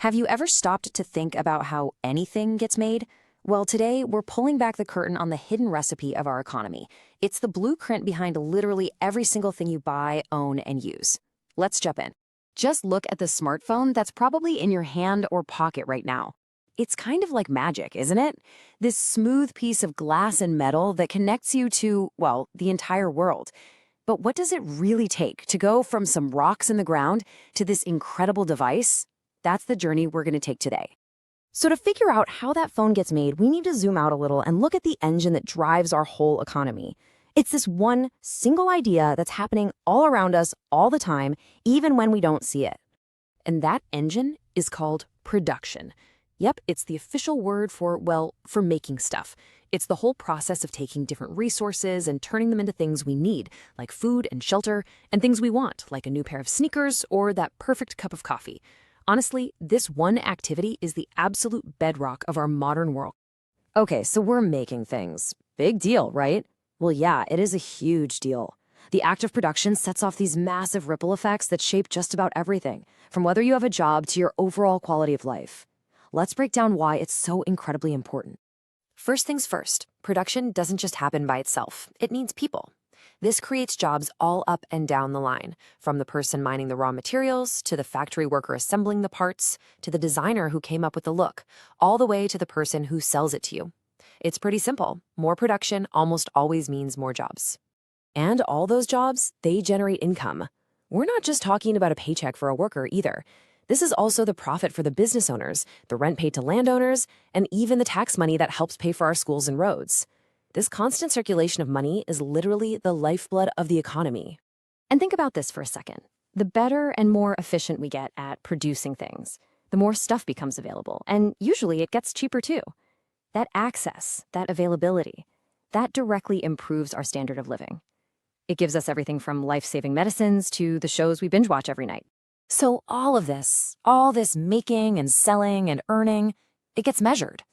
Have you ever stopped to think about how anything gets made? Well, today we're pulling back the curtain on the hidden recipe of our economy. It's the blueprint behind literally every single thing you buy, own, and use. Let's jump in. Just look at the smartphone that's probably in your hand or pocket right now. It's kind of like magic, isn't it? This smooth piece of glass and metal that connects you to, well, the entire world. But what does it really take to go from some rocks in the ground to this incredible device? That's the journey we're going to take today. So to figure out how that phone gets made, we need to zoom out a little and look at the engine that drives our whole economy. It's this one single idea that's happening all around us all the time, even when we don't see it. And that engine is called production. Yep, it's the official word for, well, for making stuff. It's the whole process of taking different resources and turning them into things we need, like food and shelter, and things we want, like a new pair of sneakers or that perfect cup of coffee. Honestly, this one activity is the absolute bedrock of our modern world. Okay, so we're making things. Big deal, right? Well, yeah, it is a huge deal. The act of production sets off these massive ripple effects that shape just about everything, from whether you have a job to your overall quality of life. Let's break down why it's so incredibly important. First things first, production doesn't just happen by itself. It needs people. This creates jobs all up and down the line, from the person mining the raw materials, to the factory worker assembling the parts, to the designer who came up with the look, all the way to the person who sells it to you. It's pretty simple. More production almost always means more jobs. And all those jobs, they generate income. We're not just talking about a paycheck for a worker either. This is also the profit for the business owners, the rent paid to landowners, and even the tax money that helps pay for our schools and roads. This constant circulation of money is literally the lifeblood of the economy. And think about this for a second. The better and more efficient we get at producing things, the more stuff becomes available, and usually it gets cheaper too. That access, that availability, that directly improves our standard of living. It gives us everything from life-saving medicines to the shows we binge watch every night. So all this making and selling and earning, it gets measured.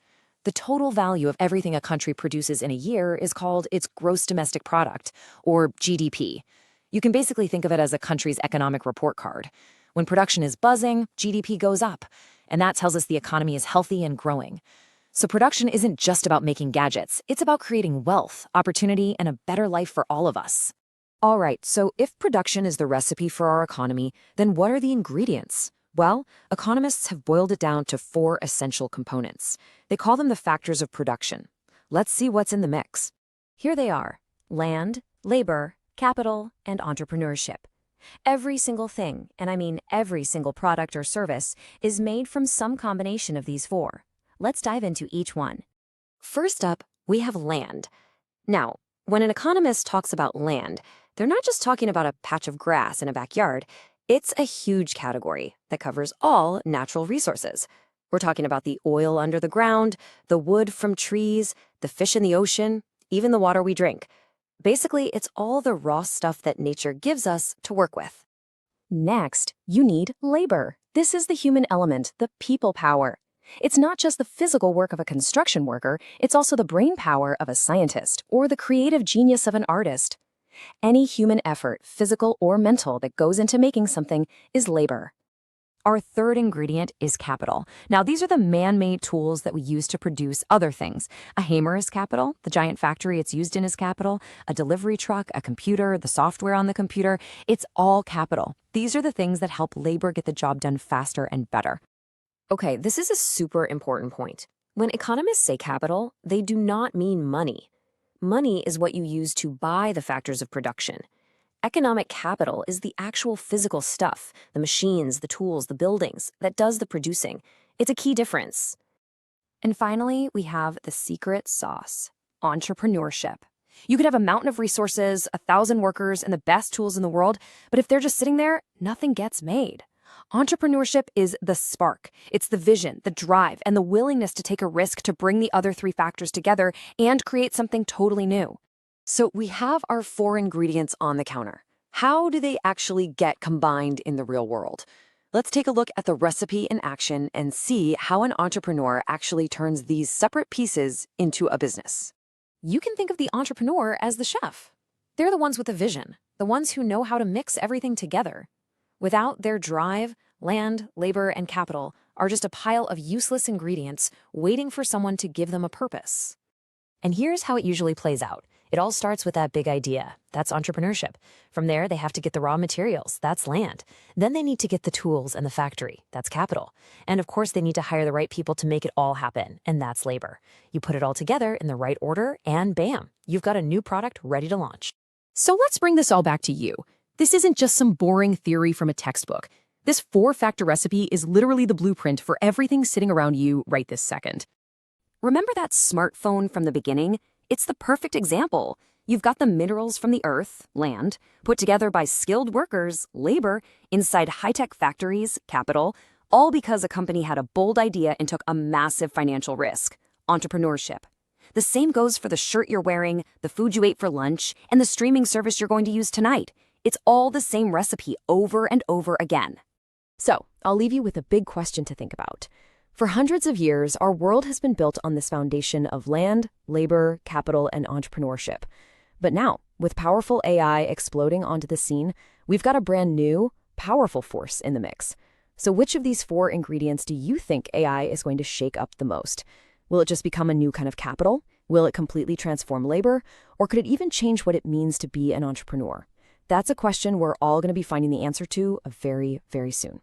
The total value of everything a country produces in a year is called its gross domestic product, or GDP. You can basically think of it as a country's economic report card. When production is buzzing, GDP goes up, and that tells us the economy is healthy and growing. So production isn't just about making gadgets, it's about creating wealth, opportunity, and a better life for all of us. All right, so if production is the recipe for our economy, then what are the ingredients? Well, economists have boiled it down to 4 essential components. They call them the factors of production. Let's see what's in the mix. Here they are: land, labor, capital, and entrepreneurship. Every single thing, and I mean every single product or service, is made from some combination of these 4. Let's dive into each one. First up, we have land. Now, when an economist talks about land, they're not just talking about a patch of grass in a backyard. It's a huge category that covers all natural resources. We're talking about the oil under the ground, the wood from trees, the fish in the ocean, even the water we drink. Basically, it's all the raw stuff that nature gives us to work with. Next, you need labor. This is the human element, the people power. It's not just the physical work of a construction worker, it's also the brain power of a scientist or the creative genius of an artist. Any human effort, physical or mental, that goes into making something is labor. Our third ingredient is capital. Now, these are the man-made tools that we use to produce other things. A hammer is capital, the giant factory it's used in is capital, a delivery truck, a computer, the software on the computer, it's all capital. These are the things that help labor get the job done faster and better. Okay, this is a super important point. When economists say capital, they do not mean money. Money is what you use to buy the factors of production. Economic capital is the actual physical stuff, the machines, the tools, the buildings, that does the producing. It's a key difference. And finally, we have the secret sauce: entrepreneurship. You could have a mountain of resources, 1,000 workers, and the best tools in the world, but if they're just sitting there, nothing gets made. Entrepreneurship is the spark. It's the vision, the drive, and the willingness to take a risk to bring the other 3 factors together and create something totally new. So we have our 4 ingredients on the counter. How do they actually get combined in the real world? Let's take a look at the recipe in action and see how an entrepreneur actually turns these separate pieces into a business. You can think of the entrepreneur as the chef. They're the ones with the vision, the ones who know how to mix everything together. Without their drive, land, labor, and capital, are just a pile of useless ingredients waiting for someone to give them a purpose. And here's how it usually plays out. It all starts with that big idea. That's entrepreneurship. From there, they have to get the raw materials. That's land. Then they need to get the tools and the factory. That's capital. And of course, they need to hire the right people to make it all happen. And that's labor. You put it all together in the right order, and bam, you've got a new product ready to launch. So let's bring this all back to you. This isn't just some boring theory from a textbook. This 4-factor recipe is literally the blueprint for everything sitting around you right this second. Remember that smartphone from the beginning? It's the perfect example. You've got the minerals from the earth, land, put together by skilled workers, labor, inside high-tech factories, capital, all because a company had a bold idea and took a massive financial risk. Entrepreneurship. The same goes for the shirt you're wearing, the food you ate for lunch, and the streaming service you're going to use tonight. It's all the same recipe over and over again. So, I'll leave you with a big question to think about. For hundreds of years, our world has been built on this foundation of land, labor, capital, and entrepreneurship. But now, with powerful AI exploding onto the scene, we've got a brand new, powerful force in the mix. So which of these 4 ingredients do you think AI is going to shake up the most? Will it just become a new kind of capital? Will it completely transform labor? Or could it even change what it means to be an entrepreneur? That's a question we're all going to be finding the answer to very, very soon.